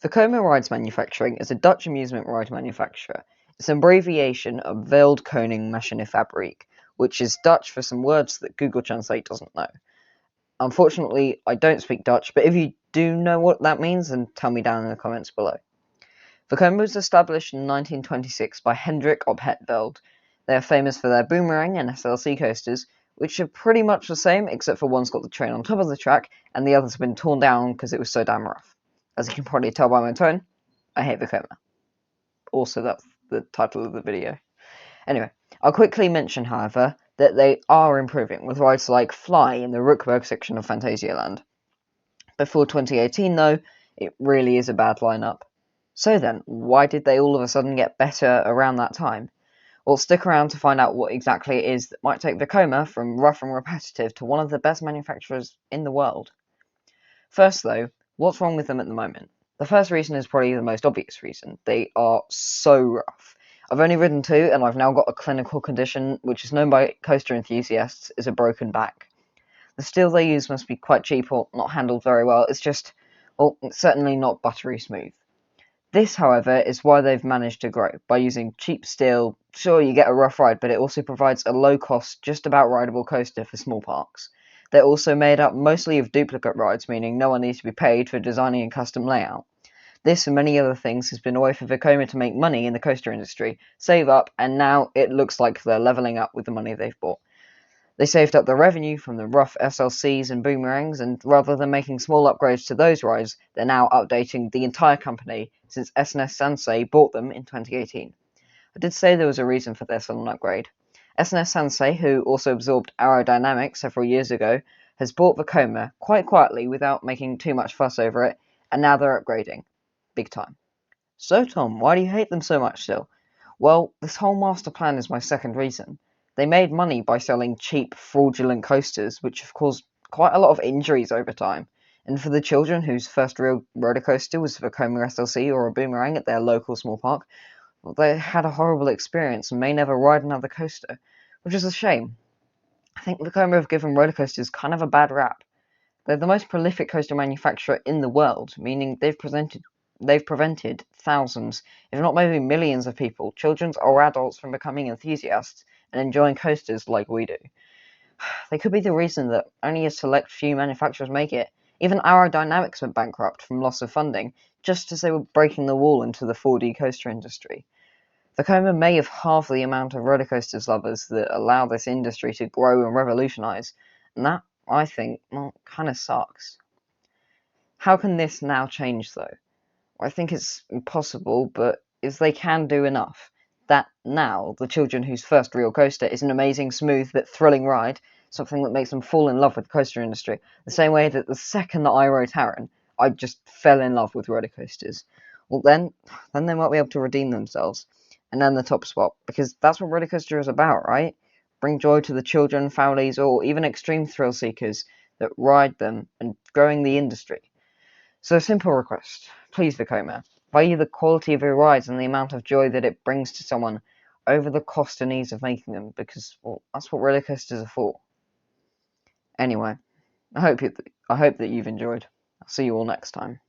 Vekoma Rides Manufacturing is a Dutch amusement ride manufacturer. It's an abbreviation of Veldkoning Machinefabriek, which is Dutch for some words that Google Translate doesn't know. Unfortunately, I don't speak Dutch, but if you do know what that means, then tell me down in the comments below. Vekoma was established in 1926 by Hendrik op het Veld. They are famous for their boomerang and SLC coasters, which are pretty much the same, except for one's got the train on top of the track, and the other's been torn down because it was so damn rough. As you can probably tell by my tone, I hate Vekoma. Also, that's the title of the video. Anyway, I'll quickly mention, however, that they are improving, with rides like Fly in the Rookburg section of Phantasialand. Before 2018, though, it really is a bad lineup. So then, why did they all of a sudden get better around that time? Well, stick around to find out what exactly it is that might take Vekoma from rough and repetitive to one of the best manufacturers in the world. First, though, what's wrong with them at the moment? The first reason is probably the most obvious reason. They are so rough. I've only ridden two, and I've now got a clinical condition, which is known by coaster enthusiasts as a broken back. The steel they use must be quite cheap or not handled very well. It's just, well, it's certainly not buttery smooth. This, however, is why they've managed to grow. By using cheap steel, sure, you get a rough ride, but it also provides a low-cost, just about rideable coaster for small parks. They're also made up mostly of duplicate rides, meaning no one needs to be paid for designing a custom layout. This and many other things has been a way for Vekoma to make money in the coaster industry, save up, and now it looks like they're leveling up with the money they've bought. They saved up the revenue from the rough SLCs and boomerangs, and rather than making small upgrades to those rides, they're now updating the entire company since S&S Sansei bought them in 2018. I did say there was a reason for their sudden upgrade. S&S Sansei, who also absorbed Aerodynamics several years ago, has bought Vekoma quite quietly without making too much fuss over it, and now they're upgrading. Big time. So Tom, why do you hate them so much still? Well, this whole master plan is my second reason. They made money by selling cheap, fraudulent coasters, which have caused quite a lot of injuries over time. And for the children whose first real roller coaster was Vekoma SLC or a boomerang at their local small park, well, they had a horrible experience and may never ride another coaster, which is a shame. I think Vekoma have given roller coasters kind of a bad rap. They're the most prolific coaster manufacturer in the world, meaning they've prevented thousands, if not maybe millions of people, children or adults, from becoming enthusiasts and enjoying coasters like we do. They could be the reason that only a select few manufacturers make it. Even Aerodynamics went bankrupt from loss of funding, just as they were breaking the wall into the 4D coaster industry. Vekoma may have half the amount of roller coasters lovers that allow this industry to grow and revolutionise, and that, I think, well, kind of sucks. How can this now change, though? I think it's impossible, but if they can do enough, that now the children whose first real coaster is an amazing, smooth, but thrilling ride, something that makes them fall in love with the coaster industry, the same way that the second that I rode Taron, I just fell in love with roller coasters. Well, then they might be able to redeem themselves and earn the top spot, because that's what roller coaster is about, right? Bring joy to the children, families, or even extreme thrill seekers that ride them and growing the industry. So, simple request, please Vekoma, value the quality of your rides and the amount of joy that it brings to someone over the cost and ease of making them, because, well, that's what roller coasters are for. Anyway, I hope that you've enjoyed. I'll see you all next time.